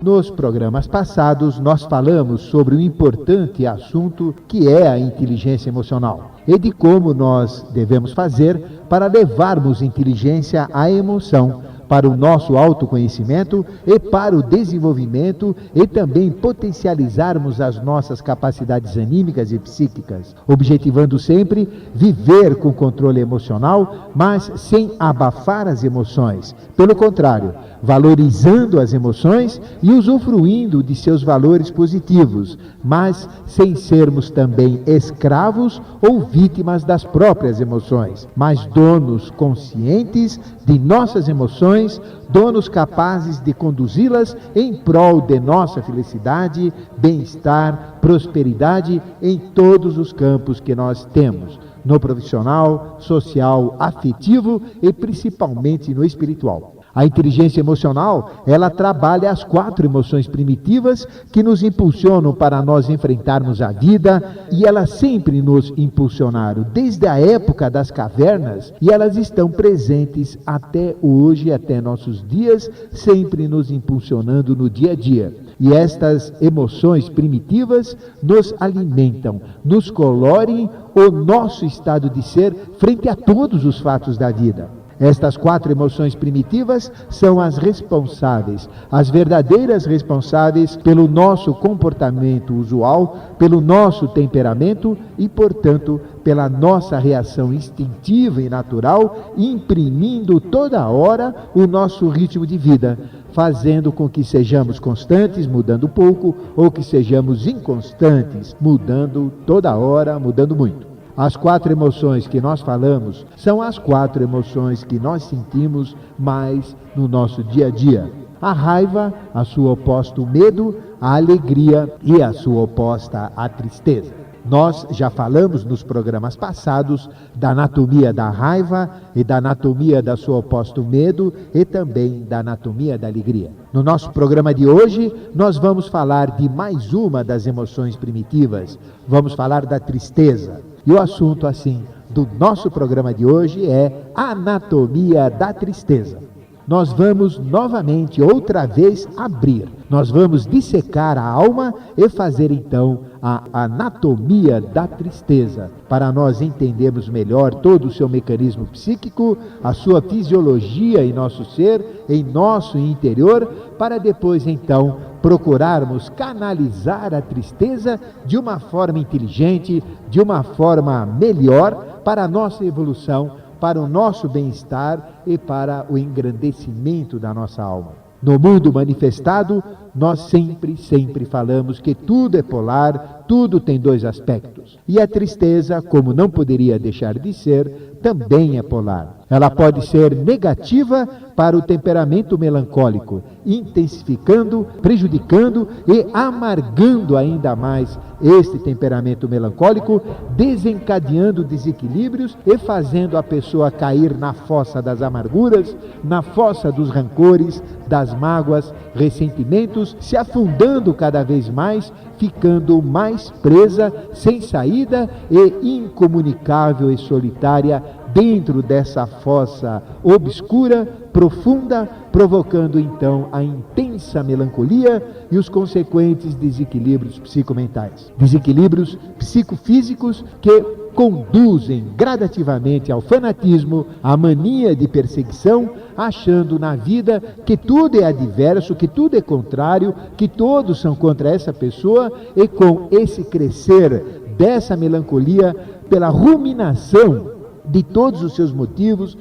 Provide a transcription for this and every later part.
Nos programas passados, nós falamos sobre o importante assunto que é a inteligência emocional e de como nós devemos fazer para levarmos inteligência à emoção, para o nosso autoconhecimento e para o desenvolvimento e também potencializarmos as nossas capacidades anímicas e psíquicas, objetivando sempre viver com controle emocional, mas sem abafar as emoções. Pelo contrário, valorizando as emoções e usufruindo de seus valores positivos, mas sem sermos também escravos ou vítimas das próprias emoções, mas donos conscientes de nossas emoções, donos capazes de conduzi-las em prol de nossa felicidade, bem-estar, prosperidade em todos os campos que nós temos, no profissional, social, afetivo e principalmente no espiritual. A inteligência emocional, ela trabalha as 4 emoções primitivas que nos impulsionam para nós enfrentarmos a vida, e elas sempre nos impulsionaram desde a época das cavernas, e elas estão presentes até hoje, até nossos dias, sempre nos impulsionando no dia a dia. E estas emoções primitivas nos alimentam, nos colorem o nosso estado de ser frente a todos os fatos da vida. Estas 4 emoções primitivas são as responsáveis, as verdadeiras responsáveis pelo nosso comportamento usual, pelo nosso temperamento e, portanto, pela nossa reação instintiva e natural, imprimindo toda hora o nosso ritmo de vida, fazendo com que sejamos constantes, mudando pouco, ou que sejamos inconstantes, mudando toda hora, mudando muito. As 4 emoções que nós falamos são as 4 emoções que nós sentimos mais no nosso dia a dia. A raiva, a sua oposta o medo, a alegria e a sua oposta a tristeza. Nós já falamos nos programas passados da anatomia da raiva e da anatomia da sua oposta o medo e também da anatomia da alegria. No nosso programa de hoje, nós vamos falar de mais uma das emoções primitivas. Vamos falar da tristeza. E o assunto, assim, do nosso programa de hoje é anatomia da tristeza. Nós vamos novamente, outra vez, abrir. Nós vamos dissecar a alma e fazer, então, a anatomia da tristeza, para nós entendermos melhor todo o seu mecanismo psíquico, a sua fisiologia em nosso ser, em nosso interior, para depois, então, procurarmos canalizar a tristeza de uma forma inteligente, de uma forma melhor, para a nossa evolução, para o nosso bem-estar e para o engrandecimento da nossa alma. No mundo manifestado, nós sempre falamos que tudo é polar, tudo tem 2 aspectos. E a tristeza, como não poderia deixar de ser, também é polar. Ela pode ser negativa para o temperamento melancólico, intensificando, prejudicando e amargando ainda mais este temperamento melancólico, desencadeando desequilíbrios e fazendo a pessoa cair na fossa das amarguras, na fossa dos rancores, das mágoas, ressentimentos, se afundando cada vez mais, ficando mais presa, sem saída e incomunicável e solitária dentro dessa fossa obscura, profunda, provocando então a intensa melancolia e os consequentes desequilíbrios psicomentais. Desequilíbrios psicofísicos que conduzem gradativamente ao fanatismo, à mania de perseguição, achando na vida que tudo é adverso, que tudo é contrário, que todos são contra essa pessoa, e com esse crescer dessa melancolia, pela ruminação de todos os seus motivos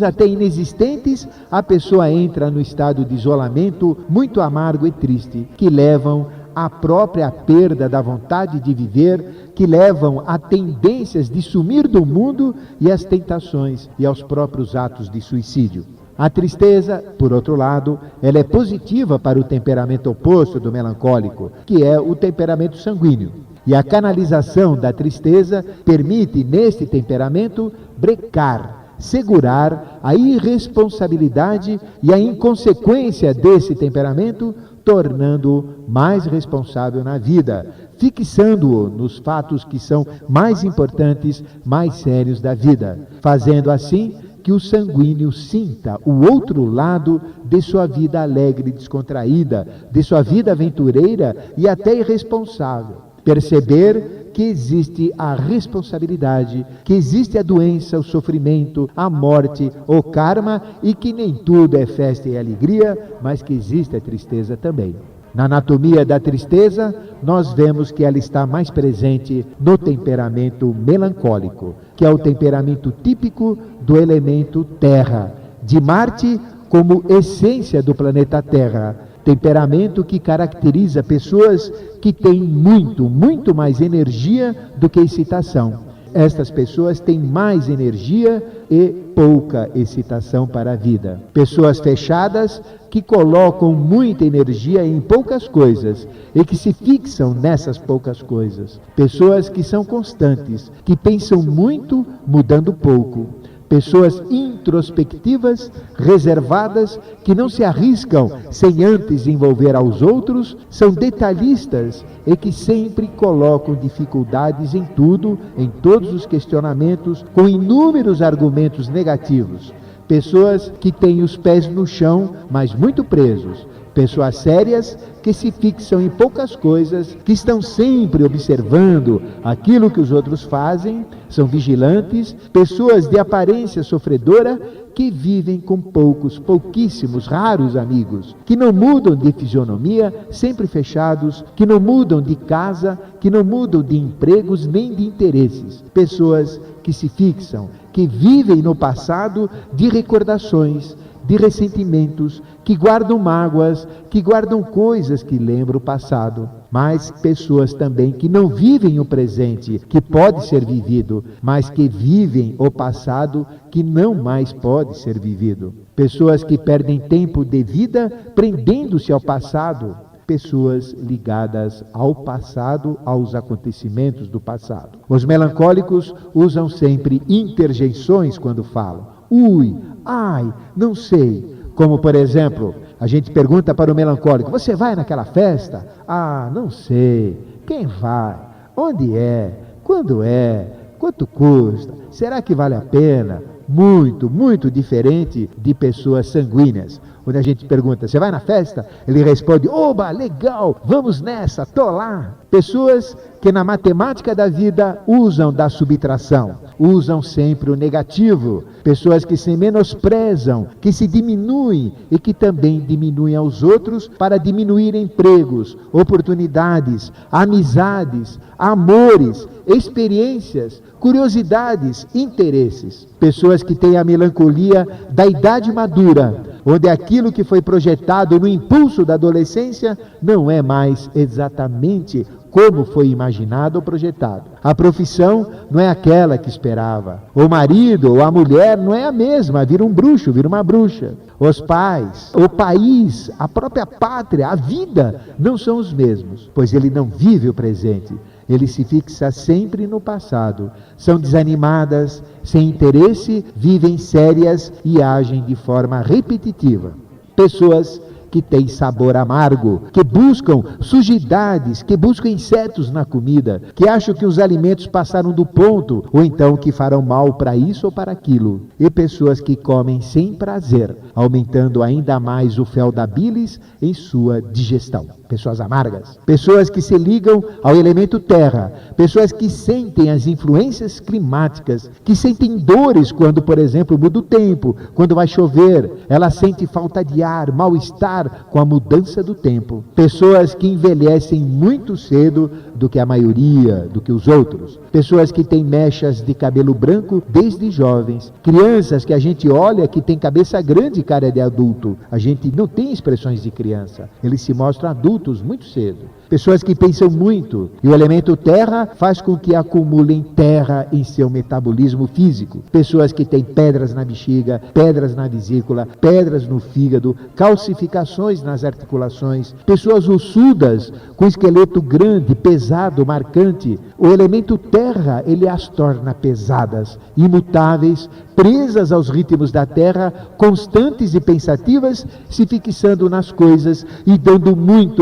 até inexistentes, a pessoa entra no estado de isolamento muito amargo e triste, que levam à própria perda da vontade de viver, que levam a tendências de sumir do mundo e às tentações e aos próprios atos de suicídio. A tristeza, por outro lado, ela é positiva para o temperamento oposto do melancólico, que é o temperamento sanguíneo. E a canalização da tristeza permite, neste temperamento, brecar, segurar a irresponsabilidade e a inconsequência desse temperamento, tornando-o mais responsável na vida, fixando-o nos fatos que são mais importantes, mais sérios da vida, fazendo assim que o sanguíneo sinta o outro lado de sua vida alegre e descontraída, de sua vida aventureira e até irresponsável. Perceber que existe a responsabilidade, que existe a doença, o sofrimento, a morte, o karma e que nem tudo é festa e alegria, mas que existe a tristeza também. Na anatomia da tristeza, nós vemos que ela está mais presente no temperamento melancólico, que é o temperamento típico do elemento Terra, de Marte como essência do planeta Terra. Temperamento que caracteriza pessoas que têm muito mais energia do que excitação. Estas pessoas têm mais energia e pouca excitação para a vida. Pessoas fechadas que colocam muita energia em poucas coisas e que se fixam nessas poucas coisas. Pessoas que são constantes, que pensam muito, mudando pouco. Pessoas introspectivas, reservadas, que não se arriscam sem antes envolver aos outros, são detalhistas e que sempre colocam dificuldades em tudo, em todos os questionamentos, com inúmeros argumentos negativos. Pessoas que têm os pés no chão, mas muito presos. Pessoas sérias que se fixam em poucas coisas, que estão sempre observando aquilo que os outros fazem, são vigilantes, pessoas de aparência sofredora que vivem com pouquíssimos, raros amigos, que não mudam de fisionomia, sempre fechados, que não mudam de casa, que não mudam de empregos nem de interesses. Pessoas que se fixam, que vivem no passado de recordações, de ressentimentos, que guardam mágoas, que guardam coisas que lembram o passado. Mas pessoas também que não vivem o presente, que pode ser vivido, mas que vivem o passado, que não mais pode ser vivido. Pessoas que perdem tempo de vida prendendo-se ao passado. Pessoas ligadas ao passado, aos acontecimentos do passado. Os melancólicos usam sempre interjeições quando falam. Ui, ai, não sei. Como, por exemplo, a gente pergunta para o melancólico, você vai naquela festa? Ah, não sei. Quem vai? Onde é? Quando é? Quanto custa? Será que vale a pena? Muito diferente de pessoas sanguíneas. Quando a gente pergunta, você vai na festa? Ele responde, oba, legal, vamos nessa, tô lá. Pessoas que na matemática da vida usam da subtração, usam sempre o negativo. Pessoas que se menosprezam, que se diminuem e que também diminuem aos outros para diminuir empregos, oportunidades, amizades, amores, experiências, curiosidades, interesses. Pessoas que têm a melancolia da idade madura, onde aquilo que foi projetado no impulso da adolescência não é mais exatamente como foi imaginado ou projetado. A profissão não é aquela que esperava. O marido ou a mulher não é a mesma, vira um bruxo, vira uma bruxa. Os pais, o país, a própria pátria, a vida não são os mesmos, pois ele não vive o presente. Ele se fixa sempre no passado. São desanimadas, sem interesse, vivem sérias e agem de forma repetitiva. Pessoas que têm sabor amargo, que buscam sujidades, que buscam insetos na comida, que acham que os alimentos passaram do ponto, ou então que farão mal para isso ou para aquilo. E pessoas que comem sem prazer, aumentando ainda mais o fel da bilis em sua digestão. Pessoas amargas, pessoas que se ligam ao elemento terra, pessoas que sentem as influências climáticas, que sentem dores quando, por exemplo, muda o tempo, quando vai chover, ela sente falta de ar, mal-estar com a mudança do tempo. Pessoas que envelhecem muito cedo do que a maioria, do que os outros. Pessoas que têm mechas de cabelo branco desde jovens. Crianças que a gente olha que tem cabeça grande e cara de adulto. A gente não tem expressões de criança. Eles se mostram adultos muito cedo. Pessoas que pensam muito. E o elemento terra faz com que acumulem terra em seu metabolismo físico. Pessoas que têm pedras na bexiga, pedras na vesícula, pedras no fígado, calcificações nas articulações. Pessoas ossudas com esqueleto grande, pesado, marcante. O elemento terra, ele as torna pesadas, imutáveis, presas aos ritmos da terra, constantes e pensativas, se fixando nas coisas e dando muita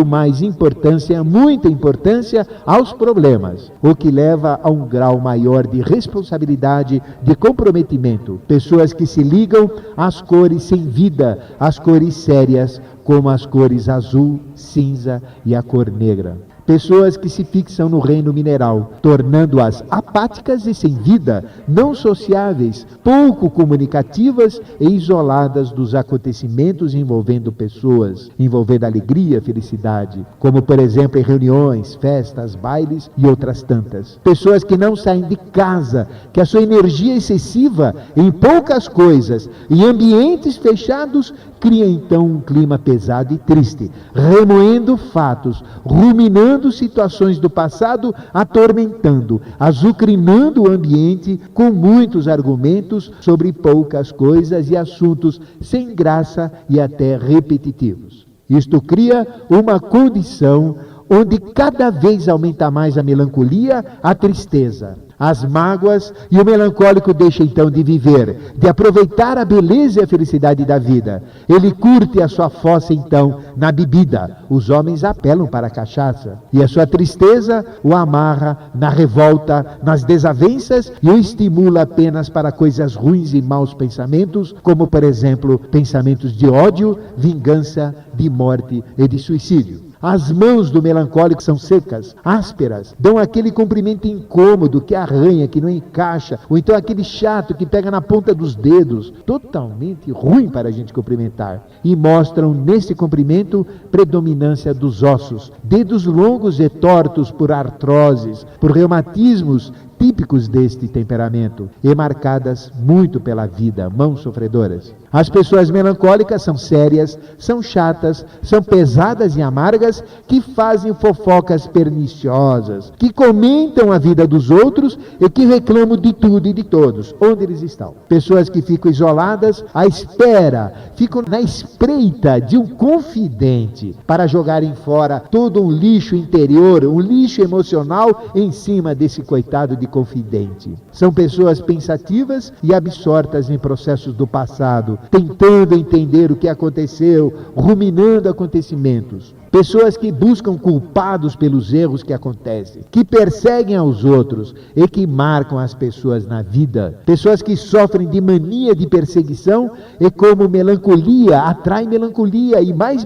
importância aos problemas, o que leva a um grau maior de responsabilidade, de comprometimento. Pessoas que se ligam às cores sem vida, às cores sérias, como as cores azul, cinza e a cor negra. Pessoas que se fixam no reino mineral, tornando-as apáticas e sem vida, não sociáveis, pouco comunicativas e isoladas dos acontecimentos envolvendo pessoas, envolvendo alegria, felicidade, como por exemplo em reuniões, festas, bailes e outras tantas. Pessoas que não saem de casa, que a sua energia excessiva em poucas coisas, em ambientes fechados, cria então um clima pesado e triste, remoendo fatos, ruminando situações do passado, atormentando, azucrinando o ambiente com muitos argumentos sobre poucas coisas e assuntos sem graça e até repetitivos. Isto cria uma condição onde cada vez aumenta mais a melancolia, a tristeza, as mágoas, e o melancólico deixa então de viver, de aproveitar a beleza e a felicidade da vida. Ele curte a sua fossa então na bebida. Os homens apelam para a cachaça, e a sua tristeza o amarra na revolta, nas desavenças, e o estimula apenas para coisas ruins e maus pensamentos, como por exemplo pensamentos de ódio, vingança, de morte e de suicídio. As mãos do melancólico são secas, ásperas, dão aquele comprimento incômodo que arranha, que não encaixa, ou então aquele chato que pega na ponta dos dedos, totalmente ruim para a gente cumprimentar. E mostram nesse comprimento predominância dos ossos, dedos longos e tortos por artroses, por reumatismos típicos deste temperamento, e marcadas muito pela vida, mãos sofredoras. As pessoas melancólicas são sérias, são chatas, são pesadas e amargas, que fazem fofocas perniciosas, que comentam a vida dos outros e que reclamam de tudo e de todos, onde eles estão. Pessoas que ficam isoladas, à espera, ficam na espreita de um confidente para jogarem fora todo um lixo interior, um lixo emocional em cima desse coitado de confidente. São pessoas pensativas e absortas em processos do passado, tentando entender o que aconteceu, ruminando acontecimentos. Pessoas que buscam culpados pelos erros que acontecem, que perseguem aos outros e que marcam as pessoas na vida. Pessoas que sofrem de mania de perseguição e como melancolia atrai melancolia e mais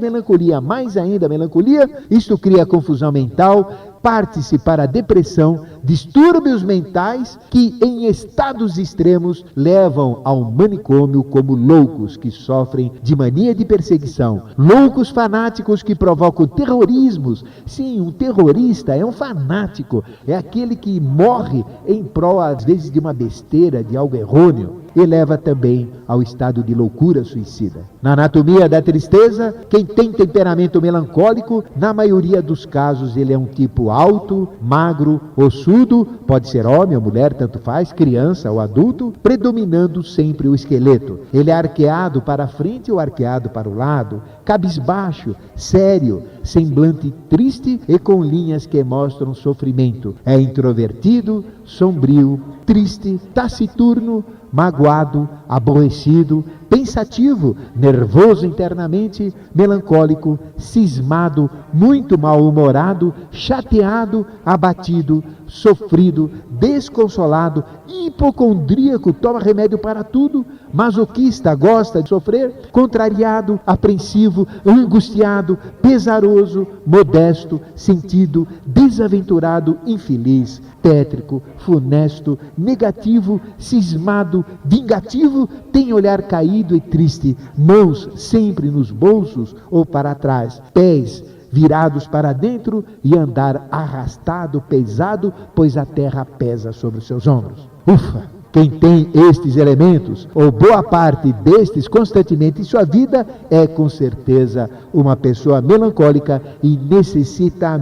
ainda melancolia, isto cria confusão mental, parte-se para a depressão, distúrbios mentais que em estados extremos levam ao manicômio como loucos que sofrem de mania de perseguição, loucos fanáticos que provocam terrorismos. Sim, um terrorista é um fanático, é aquele que morre em prol às vezes de uma besteira, de algo errôneo, e leva também ao estado de loucura suicida. Na anatomia da tristeza, quem tem temperamento melancólico, na maioria dos casos ele é um tipo alto, magro, ossudo, pode ser homem ou mulher, tanto faz, criança ou adulto, predominando sempre o esqueleto. Ele é arqueado para a frente ou arqueado para o lado, cabisbaixo, sério, semblante triste e com linhas que mostram sofrimento. É introvertido, sombrio, triste, taciturno, magoado, aborrecido, pensativo, nervoso internamente, melancólico, cismado, muito mal-humorado, chateado, abatido, sofrido, desconsolado, hipocondríaco, toma remédio para tudo, masoquista, gosta de sofrer, contrariado, apreensivo, angustiado, pesaroso, modesto, sentido, desaventurado, infeliz, tétrico, funesto, negativo, cismado, vingativo, tem olhar caído e triste, mãos sempre nos bolsos ou para trás, pés virados para dentro e andar arrastado, pesado, pois a terra pesa sobre os seus ombros. Ufa! Quem tem estes elementos, ou boa parte destes constantemente em sua vida, é com certeza uma pessoa melancólica e necessita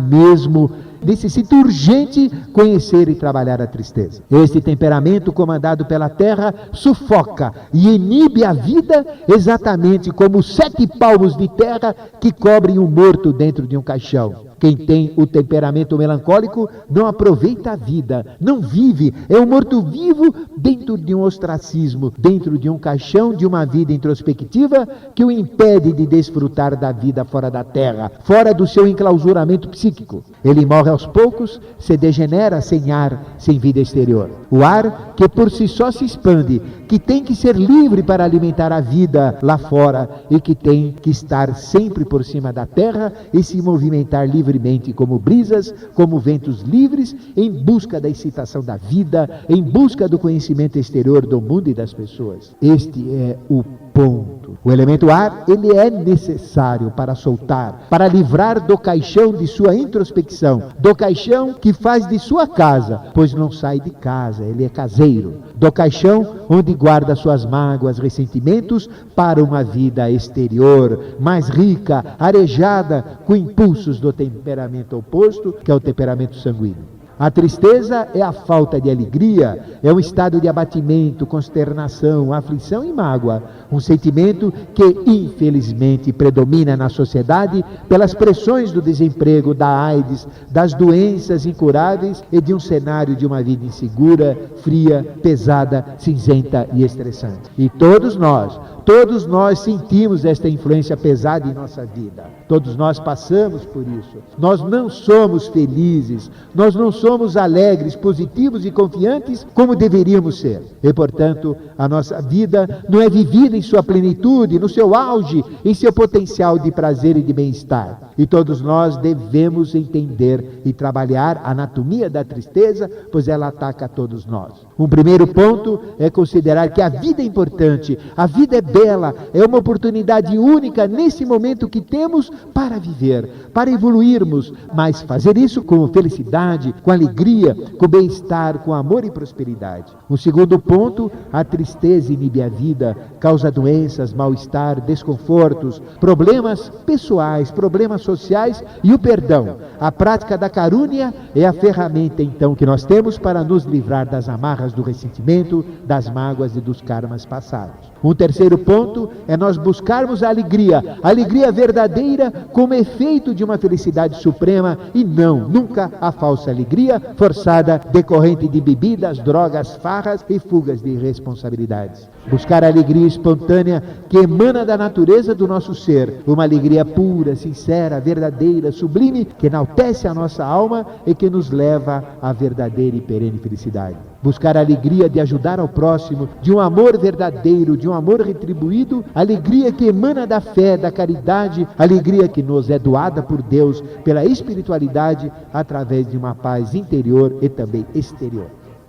urgente conhecer e trabalhar a tristeza. Este temperamento comandado pela terra sufoca e inibe a vida exatamente como 7 palmos de terra que cobrem um morto dentro de um caixão. Quem tem o temperamento melancólico não aproveita a vida, não vive, é um morto-vivo dentro de um ostracismo, dentro de um caixão de uma vida introspectiva que o impede de desfrutar da vida fora da terra, fora do seu enclausuramento psíquico. Ele morre aos poucos, se degenera sem ar, sem vida exterior. O ar que por si só se expande, que tem que ser livre para alimentar a vida lá fora e que tem que estar sempre por cima da terra e se movimentar livremente como brisas, como ventos livres, em busca da excitação da vida, em busca do conhecimento exterior do mundo e das pessoas. Este é o ponto. O elemento ar, ele é necessário para soltar, para livrar do caixão de sua introspecção, do caixão que faz de sua casa, pois não sai de casa, ele é caseiro, do caixão onde guarda suas mágoas, ressentimentos, para uma vida exterior, mais rica, arejada, com impulsos do temperamento oposto, que é o temperamento sanguíneo. A tristeza é a falta de alegria, é um estado de abatimento, consternação, aflição e mágoa. Um sentimento que, infelizmente, predomina na sociedade pelas pressões do desemprego, da AIDS, das doenças incuráveis e de um cenário de uma vida insegura, fria, pesada, cinzenta e estressante. E todos nós sentimos esta influência pesada em nossa vida. Todos nós passamos por isso. Nós não somos felizes, nós não somos alegres, positivos e confiantes como deveríamos ser. E, portanto, a nossa vida não é vivida em sua plenitude, no seu auge, em seu potencial de prazer e de bem-estar. E todos nós devemos entender e trabalhar a anatomia da tristeza, pois ela ataca a todos nós. Um primeiro ponto é considerar que a vida é importante, a vida é bela, é uma oportunidade única nesse momento que temos para viver, para evoluirmos, mas fazer isso com felicidade, com alegria, com bem-estar, com amor e prosperidade. Um segundo ponto, a tristeza inibe a vida, causa doenças, mal-estar, desconfortos, problemas pessoais, problemas sociais e o perdão. A prática da carúnia é a ferramenta, então, que nós temos para nos livrar das amarras do ressentimento, das mágoas e dos karmas passados. Um terceiro ponto é nós buscarmos a alegria verdadeira como efeito de uma felicidade suprema e nunca a falsa alegria forçada decorrente de bebidas, drogas, farras e fugas de responsabilidades. Buscar a alegria espontânea que emana da natureza do nosso ser, uma alegria pura, sincera, verdadeira, sublime, que enaltece a nossa alma e que nos leva à verdadeira e perene felicidade. Buscar a alegria de ajudar ao próximo, de um amor verdadeiro, de um amor retribuído, alegria que emana da fé, da caridade, alegria que nos é doada por Deus, pela espiritualidade, através de uma paz interior e também exterior.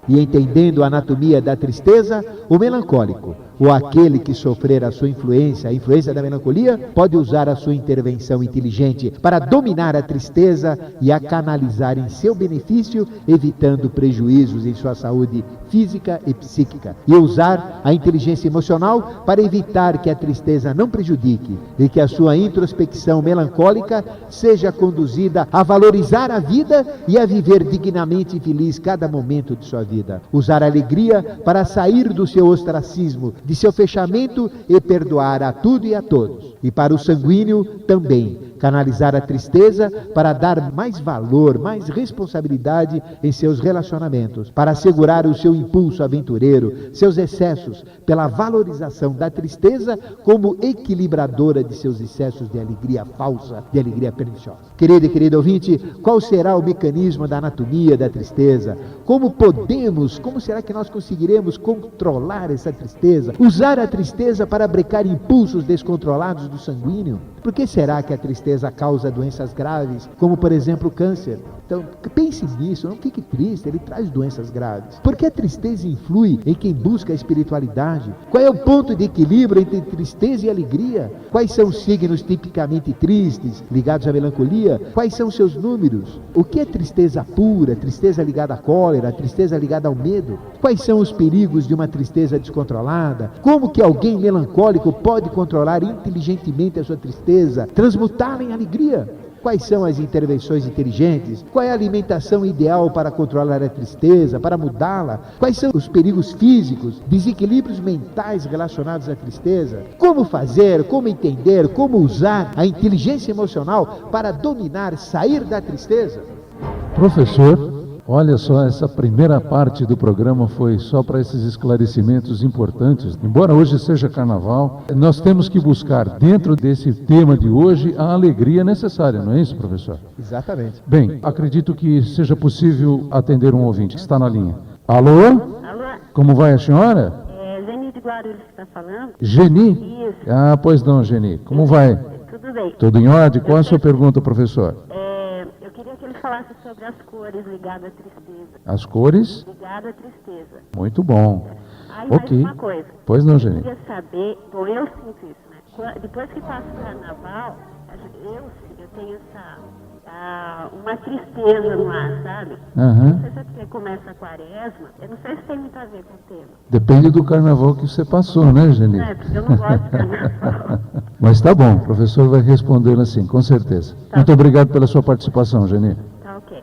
E entendendo a anatomia da tristeza, o melancólico, ou aquele que sofrer a influência da melancolia, pode usar a sua intervenção inteligente para dominar a tristeza e a canalizar em seu benefício, evitando prejuízos em sua saúde física e psíquica. E usar a inteligência emocional para evitar que a tristeza não prejudique e que a sua introspecção melancólica seja conduzida a valorizar a vida e a viver dignamente e feliz cada momento de sua vida. Usar a alegria para sair do seu ostracismo, de seu fechamento e perdoar a tudo e a todos. E para o sanguíneo também, canalizar a tristeza para dar mais valor, mais responsabilidade em seus relacionamentos, para assegurar o seu impulso aventureiro, seus excessos, pela valorização da tristeza como equilibradora de seus excessos de alegria falsa, de alegria perniciosa. Querido e querido ouvinte, qual será o mecanismo da anatomia da tristeza? Como será que nós conseguiremos controlar essa tristeza? Usar a tristeza para brecar impulsos descontrolados do sanguíneo? Por que será que a tristeza causa doenças graves, como por exemplo o câncer? Então, pense nisso, não fique triste, ele traz doenças graves. Por que a tristeza influi em quem busca a espiritualidade? Qual é o ponto de equilíbrio entre tristeza e alegria? Quais são os signos tipicamente tristes, ligados à melancolia? Quais são os seus números? O que é tristeza pura, tristeza ligada à cólera, tristeza ligada ao medo? Quais são os perigos de uma tristeza descontrolada? Como que alguém melancólico pode controlar inteligentemente a sua tristeza, transmutá-la em alegria? Quais são as intervenções inteligentes? Qual é a alimentação ideal para controlar a tristeza, para mudá-la? Quais são os perigos físicos, desequilíbrios mentais relacionados à tristeza? Como fazer, como entender, como usar a inteligência emocional para dominar, sair da tristeza? Professor, olha só, essa primeira parte do programa foi só para esses esclarecimentos importantes. Embora hoje seja carnaval, nós temos que buscar dentro desse tema de hoje a alegria necessária, não é isso, professor? Exatamente. Bem, acredito que seja possível atender um ouvinte que está na linha. Alô? Alô? Como vai a senhora? Geni de Guarulhos que está falando? Geni? Isso. Ah, pois não, Geni. Como vai? Tudo bem. Tudo em ordem? Qual é a sua pergunta, professor? Eu queria que ele falasse sobre as cores ligadas à tristeza. As cores? Ligada à tristeza. Muito bom. Aí Ok. mais uma coisa. Pois não, Eu Geni. queria saber, bom, eu sinto isso, né? Depois que passa o carnaval, eu tenho uma tristeza no ar, sabe? Aham. Não sei se é porque começa a quaresma, eu não sei se tem muito a ver com o tema. Depende do carnaval que você passou, né, Geni? É, porque eu não gosto de carnaval. Mas tá bom, o professor vai respondê-lo assim, com certeza. Muito obrigado pela sua participação, Geni. Tá ok.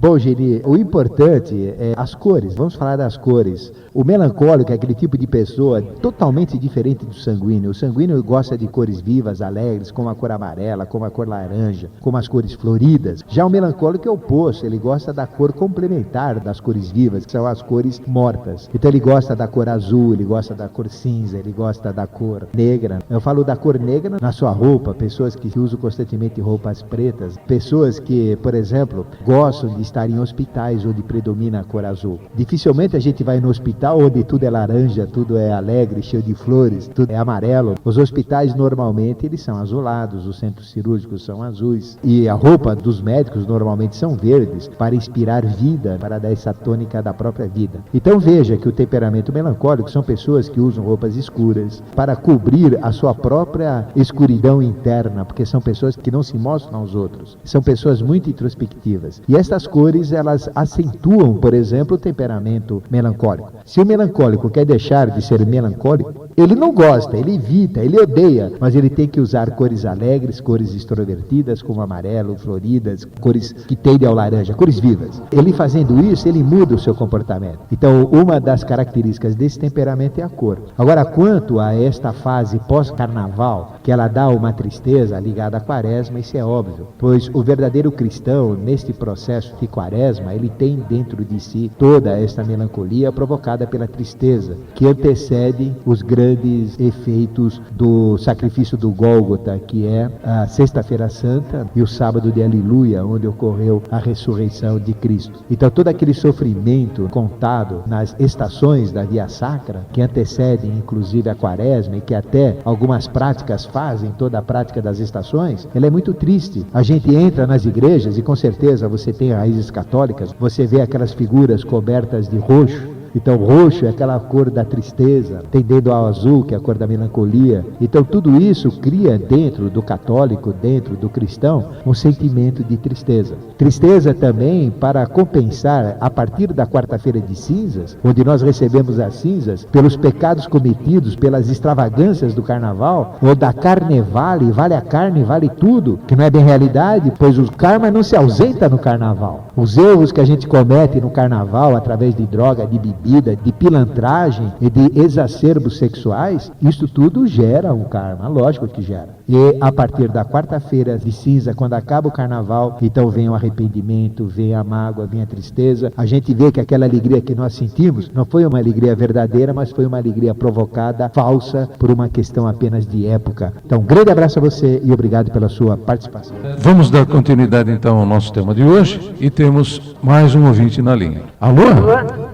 Bom, Geni, o importante é as cores. Vamos falar das cores. O melancólico é aquele tipo de pessoa totalmente diferente do sanguíneo. O sanguíneo gosta de cores vivas, alegres, como a cor amarela, como a cor laranja, como as cores floridas. Já o melancólico é o oposto, ele gosta da cor complementar das cores vivas, que são as cores mortas. Então ele gosta da cor azul, ele gosta da cor cinza, ele gosta da cor negra. Eu falo da cor negra na sua roupa, pessoas que usam constantemente roupas pretas, pessoas que, por exemplo, gostam de estar em hospitais onde predomina a cor azul. Dificilmente a gente vai no hospital onde tudo é laranja, tudo é alegre, cheio de flores, tudo é amarelo. Os hospitais normalmente eles são azulados, os centros cirúrgicos são azuis e a roupa dos médicos normalmente são verdes para inspirar vida, para dar essa tônica da própria vida. Então veja que o temperamento melancólico são pessoas que usam roupas escuras para cobrir a sua própria escuridão interna, porque são pessoas que não se mostram aos outros. São pessoas muito introspectivas. E estas cores, elas acentuam, por exemplo, o temperamento melancólico. Se o melancólico quer deixar de ser melancólico, ele não gosta, ele evita, ele odeia, mas ele tem que usar cores alegres, cores extrovertidas, como amarelo, floridas, cores que tendem ao laranja, cores vivas. Ele fazendo isso, ele muda o seu comportamento. Então, uma das características desse temperamento é a cor. Agora, quanto a esta fase pós-carnaval, que ela dá uma tristeza ligada à quaresma, isso é óbvio, pois o verdadeiro cristão, neste processo de quaresma, ele tem dentro de si toda esta melancolia provocada pela tristeza, que antecede os grandes efeitos do sacrifício do Gólgota, que é a Sexta-feira Santa e o sábado de Aleluia, onde ocorreu a ressurreição de Cristo. Então todo aquele sofrimento contado nas estações da Via Sacra, que antecedem inclusive a quaresma e que até algumas práticas fazem, toda a prática das estações, ela é muito triste. A gente entra nas igrejas e com certeza você tem raízes católicas, você vê aquelas figuras cobertas de roxo. Então roxo é aquela cor da tristeza, tendendo ao azul, que é a cor da melancolia. Então tudo isso cria dentro do católico, dentro do cristão, um sentimento de tristeza. Tristeza também para compensar, a partir da quarta-feira de cinzas, onde nós recebemos as cinzas, pelos pecados cometidos, pelas extravagâncias do carnaval, ou da carnevale, vale a carne, vale tudo, que não é bem realidade, pois o karma não se ausenta no carnaval. Os erros que a gente comete no carnaval, através de droga, de bebida, de pilantragem e de exacerbos sexuais, isso tudo gera um karma, lógico que gera. E a partir da quarta-feira de cinza, quando acaba o carnaval, então vem o arrependimento, vem a mágoa, vem a tristeza. A gente vê que aquela alegria que nós sentimos não foi uma alegria verdadeira, mas foi uma alegria provocada, falsa, por uma questão apenas de época. Então, um grande abraço a você e obrigado pela sua participação. Vamos dar continuidade então ao nosso tema de hoje e temos mais um ouvinte na linha. Alô?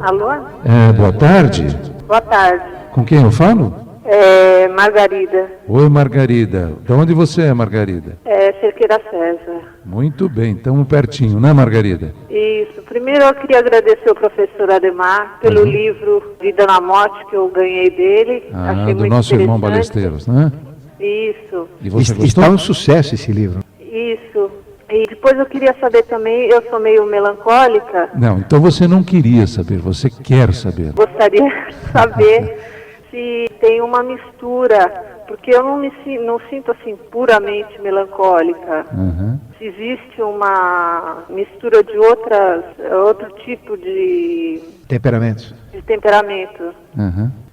Alô? Boa tarde. Boa tarde. Com quem eu falo? Margarida. Oi, Margarida. De onde você é, Margarida? Cerqueira César. Muito bem, estamos pertinho, né, Margarida? Isso. Primeiro eu queria agradecer ao professor Ademar pelo livro Vida na Morte que eu ganhei dele. Achei do muito nosso irmão interessante. Balesteiros, né? Isso. E você gostou? Está um sucesso esse livro. Isso. E depois eu queria saber também, eu sou meio melancólica, Não, então você não queria saber, você quer saber. gostaria de saber se tem uma mistura, porque eu não sinto assim puramente melancólica. Se existe uma mistura de outro tipo de temperamentos. De temperamento.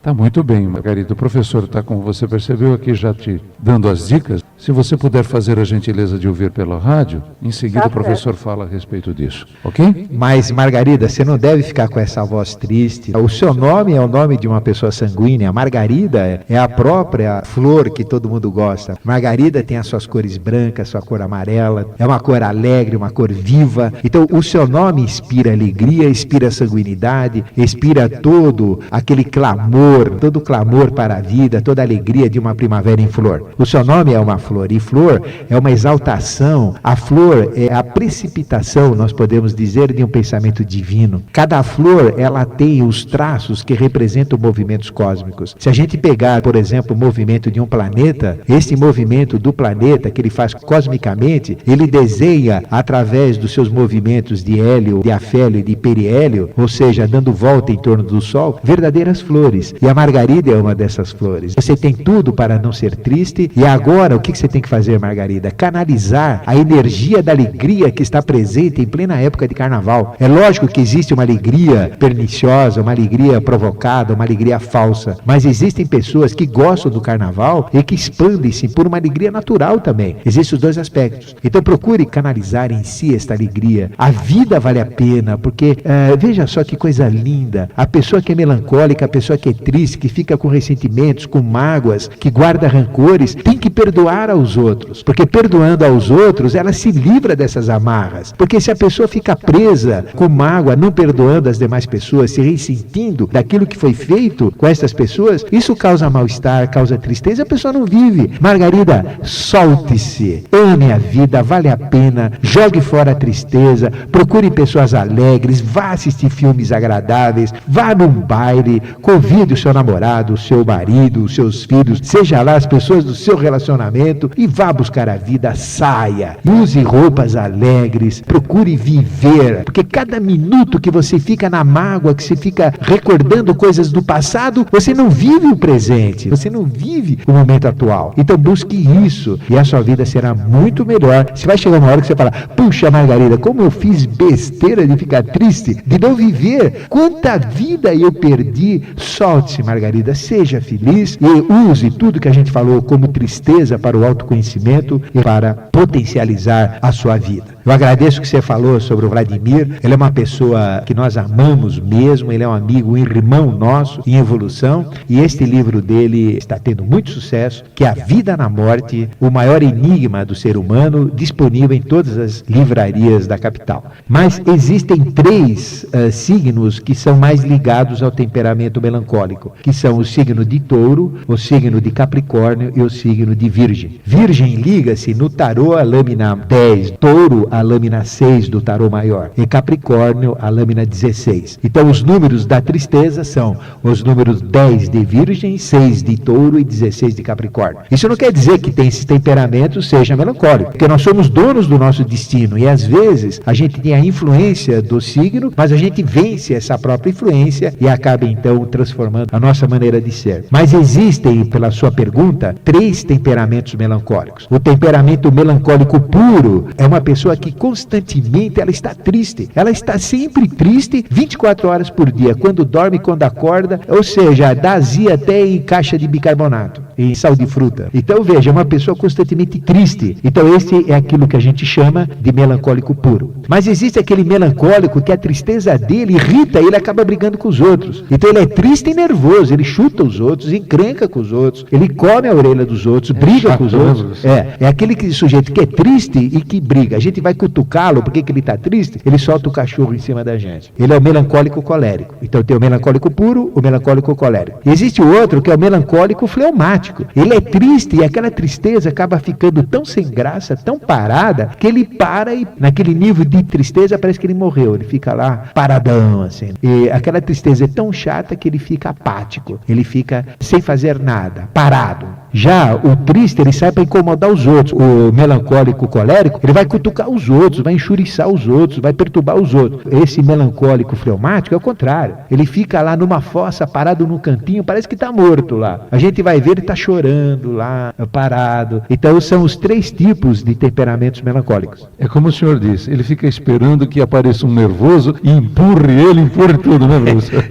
Tá muito bem, Margarida. O professor está, como você percebeu, aqui já te dando as dicas. Se você puder fazer a gentileza de ouvir pela rádio, em seguida o professor fala a respeito disso, ok? Mas, Margarida, você não deve ficar com essa voz triste. O seu nome é o nome de uma pessoa sanguínea. Margarida é a própria flor que todo mundo gosta. Margarida tem as suas cores brancas, sua cor amarela, é uma cor alegre, uma cor viva. Então, o seu nome inspira alegria, inspira sanguinidade, inspira todo aquele clamor, todo clamor para a vida, toda a alegria de uma primavera em flor. O seu nome é uma flor, e flor é uma exaltação. A flor é a precipitação, nós podemos dizer, de um pensamento divino. Cada flor, ela tem os traços que representam movimentos cósmicos. Se a gente pegar, por exemplo, o movimento de um planeta, esse movimento do planeta que ele faz cosmicamente, ele desenha através dos seus movimentos de hélio, de afélio e de periélio, ou seja, dando volta em torno do Sol, verdadeiras flores. E a Margarida é uma dessas flores. Você tem tudo para não ser triste, e agora o que você tem que fazer, Margarida? Canalizar a energia da alegria que está presente em plena época de carnaval. É lógico que existe uma alegria perniciosa, uma alegria provocada, uma alegria falsa, mas existem pessoas que gostam do carnaval e que expandem-se por uma alegria natural também. Existem os dois aspectos. Então procure canalizar em si esta alegria. A vida vale a pena, porque veja só que coisa linda. A pessoa que é melancólica, a pessoa que é triste, que fica com ressentimentos, com mágoas, que guarda rancores, tem que perdoar aos outros, porque perdoando aos outros, ela se livra dessas amarras. Porque se a pessoa fica presa com mágoa, não perdoando as demais pessoas, se ressentindo daquilo que foi feito com essas pessoas, isso causa mal-estar, causa tristeza, a pessoa não vive. Margarida, solte-se, ame a vida, vale a pena, jogue fora a tristeza, procure pessoas alegres, vá assistir filmes agradáveis, vá num baile, convide o seu namorado, o seu marido, os seus filhos, seja lá as pessoas do seu relacionamento, e vá buscar a vida, saia, use roupas alegres, procure viver, porque cada minuto que você fica na mágoa, que você fica recordando coisas do passado, você não vive o presente, você não vive o momento atual. Então busque isso, e a sua vida será muito melhor. Você vai chegar uma hora que você fala, puxa, Margarida, como eu fiz besteira de ficar triste, de não viver, quanta vida eu perdi. Solte-se, Margarida, seja feliz e use tudo que a gente falou como tristeza para o autoconhecimento e para potencializar a sua vida. Eu agradeço que você falou sobre o Vladimir. Ele é uma pessoa que nós amamos mesmo, ele é um amigo, um irmão nosso em evolução, e este livro dele está tendo muito sucesso, que é A Vida na Morte, o maior enigma do ser humano, disponível em todas as livrarias da capital. Mas existem três signos que são mais ligados ao temperamento melancólico, que são o signo de Touro, o signo de Capricórnio e o signo de Virgem. Virgem liga-se no tarô a lâmina 10, Touro a lâmina 6 do tarô maior, e Capricórnio a lâmina 16. Então os números da tristeza são os números 10 de Virgem, 6 de Touro e 16 de Capricórnio. Isso não quer dizer que tem esse temperamento seja melancólico, porque nós somos donos do nosso destino, e às vezes a gente tem a influência do signo, mas a gente vence essa própria influência e acaba então transformando a nossa maneira de ser. Mas existem, pela sua pergunta, três temperamentos melancólicos. O temperamento melancólico puro é uma pessoa que constantemente ela está triste, ela está sempre triste 24 horas por dia, quando dorme, quando acorda, ou seja, dá azia até em caixa de bicarbonato, em sal de fruta. Então veja, é uma pessoa constantemente triste. Então esse é aquilo que a gente chama de melancólico puro. Mas existe aquele melancólico que a tristeza dele irrita, ele acaba brigando com os outros. Então ele é triste e nervoso, ele chuta os outros, encrenca com os outros, ele come a orelha dos outros, briga com os outros. É aquele sujeito que é triste e que briga. A gente vai cutucá-lo, porque que ele está triste, ele solta o cachorro em cima da gente. Ele é o melancólico colérico. Então tem o melancólico puro, o melancólico colérico. E existe o outro que é o melancólico fleumático. Ele é triste e aquela tristeza acaba ficando tão sem graça, tão parada, que ele para e naquele nível de tristeza parece que ele morreu. Ele fica lá paradão, assim. E aquela tristeza é tão chata que ele fica apático. Ele fica sem fazer nada, parado. Já o triste, ele sai para incomodar os outros. O melancólico colérico, ele vai cutucar os outros, vai enxuriçar os outros, vai perturbar os outros. Esse melancólico fleumático é o contrário. Ele fica lá numa fossa, parado num cantinho, parece que está morto lá. A gente vai ver, ele está chorando lá, parado. Então são os 3 tipos de temperamentos melancólicos. É como o senhor disse, ele fica esperando que apareça um nervoso e empurre tudo, né, professor?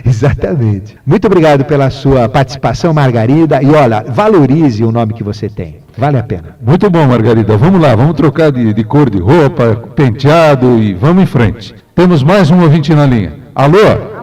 Exatamente. Muito obrigado pela sua participação, Margarida. E olha, valorize o nome que você tem. Vale a pena. Muito bom, Margarida. Vamos lá, vamos trocar de cor de roupa, penteado e vamos em frente. Temos mais um ouvinte na linha. Alô?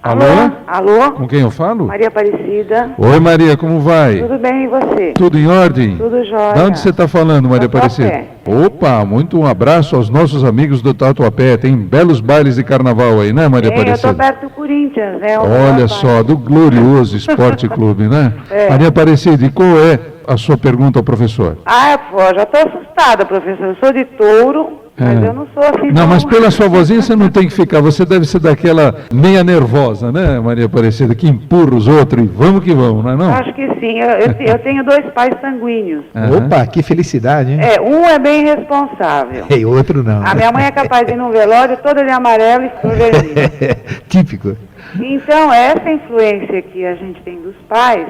Alô? Alô? Com quem eu falo? Maria Aparecida. Oi, Maria, como vai? Tudo bem, e você? Tudo em ordem? Tudo jóia. De onde você está falando, Maria Aparecida? Tatuapé. Opa, um abraço aos nossos amigos do Tatuapé. Tem belos bailes de carnaval aí, né, Maria Aparecida? Eu estou perto do Corinthians, né? Olha só, do glorioso Esporte Clube, né? Maria Aparecida, e qual é a sua pergunta ao professor? Já estou assustada, professor. Eu sou de Touro. Mas eu não sou assim. Não, mas pela sua vozinha você não tem que ficar. Você deve ser daquela meia nervosa, né, Maria Aparecida, que empurra os outros e vamos que vamos, não é não? Acho que sim. Eu tenho 2 pais sanguíneos. Opa, que felicidade, hein? Um é bem responsável. E outro não. A minha mãe é capaz de ir num velório toda de amarelo e flor vermelha. Típico. Então, essa influência que a gente tem dos pais...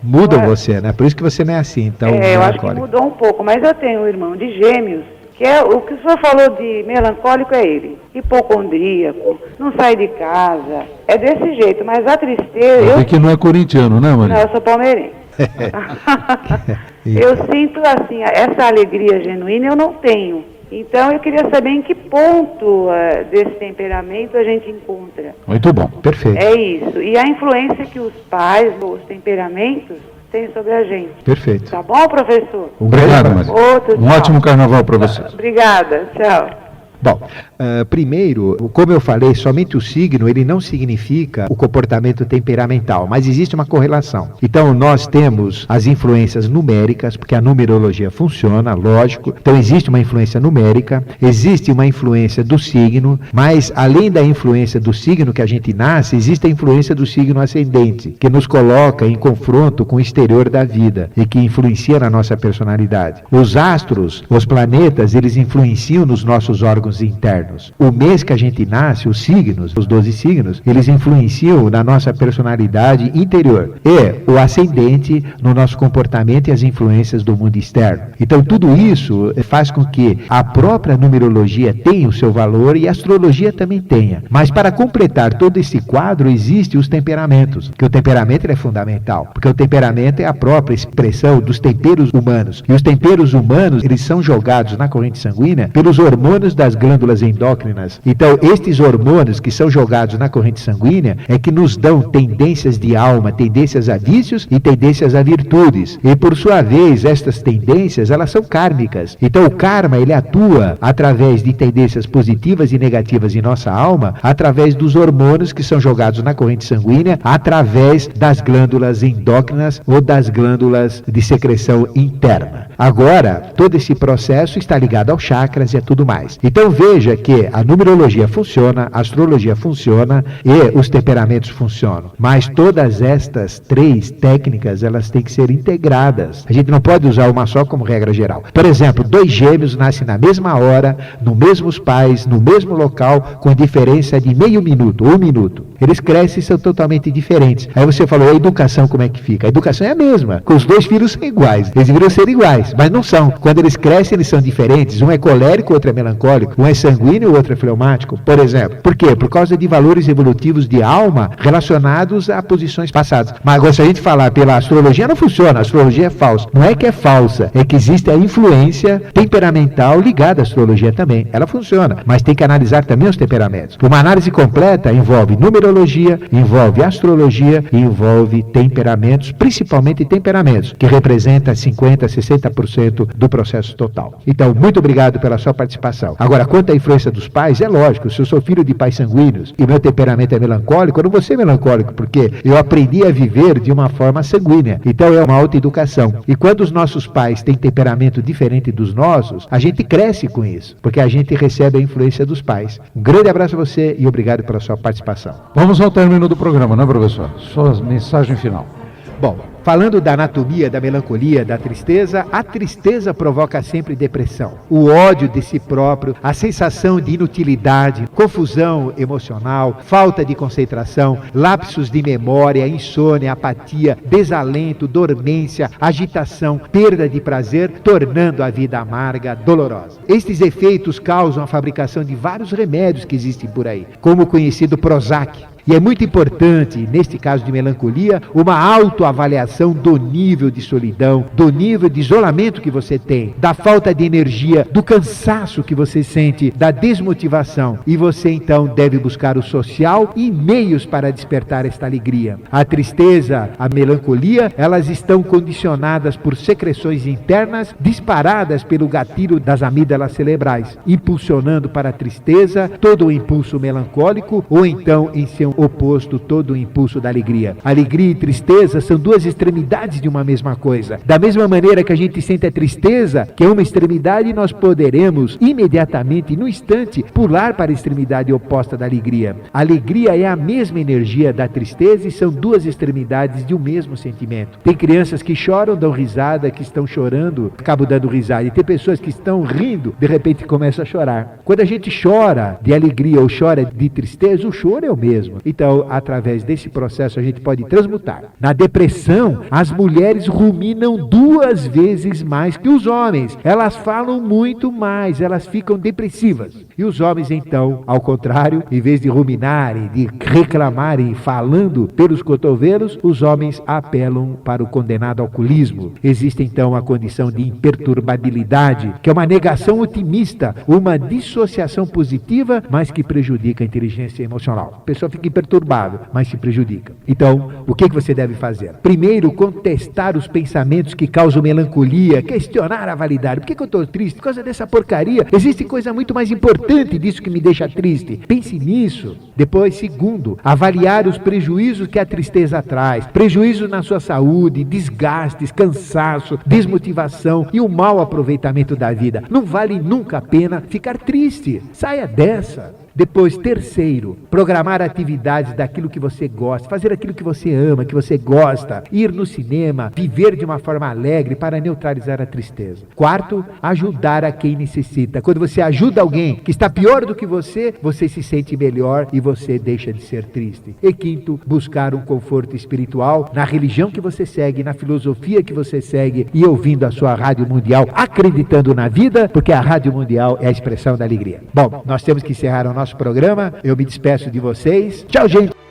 Muda você, né? Por isso que você não é assim, então... eu acho que mudou um pouco. Mas eu tenho um irmão de gêmeos, que é o que o senhor falou de melancólico é ele, hipocondríaco, não sai de casa, é desse jeito, mas a tristeza... que não é corintiano, né, Maria? Não, eu sou palmeirense. Eu sinto assim, essa alegria genuína eu não tenho. Então eu queria saber em que ponto desse temperamento a gente encontra. Muito bom, perfeito. É isso, e a influência que os pais, os temperamentos... tem sobre a gente. Perfeito. Tá bom, professor? Obrigado, Maria. Ótimo carnaval para você. Obrigada, tchau. Bom, primeiro, como eu falei, somente o signo, ele não significa o comportamento temperamental, mas existe uma correlação. Então, nós temos as influências numéricas, porque a numerologia funciona, lógico. Então, existe uma influência numérica, existe uma influência do signo, mas além da influência do signo que a gente nasce, existe a influência do signo ascendente, que nos coloca em confronto com o exterior da vida e que influencia na nossa personalidade. Os astros, os planetas, eles influenciam nos nossos órgãos internos. O mês que a gente nasce, os signos, os 12 signos, eles influenciam na nossa personalidade interior e o ascendente no nosso comportamento e as influências do mundo externo. Então tudo isso faz com que a própria numerologia tenha o seu valor e a astrologia também tenha. Mas para completar todo esse quadro existem os temperamentos, que o temperamento é fundamental, porque o temperamento é a própria expressão dos temperos humanos. E os temperos humanos, eles são jogados na corrente sanguínea pelos hormônios das glândulas endócrinas. Então, estes hormônios que são jogados na corrente sanguínea é que nos dão tendências de alma, tendências a vícios e tendências a virtudes. E, por sua vez, estas tendências, elas são kármicas. Então, o karma, ele atua através de tendências positivas e negativas em nossa alma, através dos hormônios que são jogados na corrente sanguínea, através das glândulas endócrinas ou das glândulas de secreção interna. Agora, todo esse processo está ligado aos chakras e a tudo mais. Então veja que a numerologia funciona, a astrologia funciona e os temperamentos funcionam. Mas todas estas 3 técnicas, elas têm que ser integradas. A gente não pode usar uma só como regra geral. Por exemplo, 2 gêmeos nascem na mesma hora, nos mesmos pais, no mesmo local, com diferença de meio minuto, 1 minuto. Eles crescem e são totalmente diferentes. Aí você falou, a educação como é que fica? A educação é a mesma, com os 2 filhos são iguais. Eles deveriam ser iguais, mas não são. Quando eles crescem, eles são diferentes. Um é colérico, o outro é melancólico. Um é sanguíneo, o outro é fleumático, por exemplo. Por quê? Por causa de valores evolutivos de alma relacionados a posições passadas. Mas agora, se a gente falar pela astrologia, não funciona. A astrologia é falsa. Não é que é falsa, é que existe a influência temperamental ligada à astrologia também. Ela funciona, mas tem que analisar também os temperamentos. Uma análise completa envolve numerologia, envolve astrologia e envolve temperamentos, principalmente temperamentos, que representa 50%, 60% do processo total. Então, muito obrigado pela sua participação. Agora, quanto à influência dos pais, é lógico, se eu sou filho de pais sanguíneos e meu temperamento é melancólico, eu não vou ser melancólico, porque eu aprendi a viver de uma forma sanguínea. Então é uma autoeducação. E quando os nossos pais têm temperamento diferente dos nossos, a gente cresce com isso, porque a gente recebe a influência dos pais. Um grande abraço a você e obrigado pela sua participação. Vamos ao término do programa, né, professor? Sua mensagem final. Bom, falando da anatomia da melancolia, da tristeza, a tristeza provoca sempre depressão. O ódio de si próprio, a sensação de inutilidade, confusão emocional, falta de concentração, lapsos de memória, insônia, apatia, desalento, dormência, agitação, perda de prazer, tornando a vida amarga, dolorosa. Estes efeitos causam a fabricação de vários remédios que existem por aí, como o conhecido Prozac. E é muito importante, neste caso de melancolia, uma autoavaliação do nível de solidão, do nível de isolamento que você tem, da falta de energia, do cansaço que você sente, da desmotivação. E você então deve buscar o social e meios para despertar esta alegria. A tristeza, a melancolia, elas estão condicionadas por secreções internas disparadas pelo gatilho das amígdalas cerebrais, impulsionando para a tristeza todo o impulso melancólico ou então em seu oposto todo o impulso da alegria. Alegria e tristeza são duas extremidades de uma mesma coisa. Da mesma maneira que a gente sente a tristeza, que é uma extremidade, nós poderemos imediatamente, no instante, pular para a extremidade oposta da alegria. A alegria é a mesma energia da tristeza e são duas extremidades de um mesmo sentimento. Tem crianças que choram, dão risada, que estão chorando, acabam dando risada. E tem pessoas que estão rindo, de repente começam a chorar. Quando a gente chora de alegria ou chora de tristeza, o choro é o mesmo. Então, através desse processo, a gente pode transmutar. Na depressão, as mulheres ruminam 2 vezes mais que os homens. Elas falam muito mais, elas ficam depressivas. E os homens, então, ao contrário, em vez de ruminarem, de reclamarem, falando pelos cotovelos, os homens apelam para o condenado alcoolismo. Existe, então, a condição de imperturbabilidade, que é uma negação otimista, uma dissociação positiva, mas que prejudica a inteligência emocional. A pessoa fica imperturbável, mas se prejudica. Então, o que você deve fazer? Primeiro, contestar os pensamentos que causam melancolia, questionar a validade. Por que eu estou triste? Por causa dessa porcaria. Existe coisa muito mais importante disso que me deixa triste. Pense nisso. Depois, segundo, avaliar os prejuízos que a tristeza traz. Prejuízos na sua saúde, desgastes, cansaço, desmotivação e o mau aproveitamento da vida. Não vale nunca a pena ficar triste. Saia dessa. Depois, terceiro, programar atividades daquilo que você gosta, fazer aquilo que você ama, que você gosta, ir no cinema, viver de uma forma alegre para neutralizar a tristeza. Quarto, ajudar a quem necessita. Quando você ajuda alguém que está pior do que você se sente melhor e você deixa de ser triste. E quinto, buscar um conforto espiritual na religião que você segue, na filosofia que você segue e ouvindo a sua Rádio Mundial, acreditando na vida, porque a Rádio Mundial é a expressão da alegria. Bom, nós temos que encerrar o nosso programa. Eu me despeço de vocês. Tchau, gente!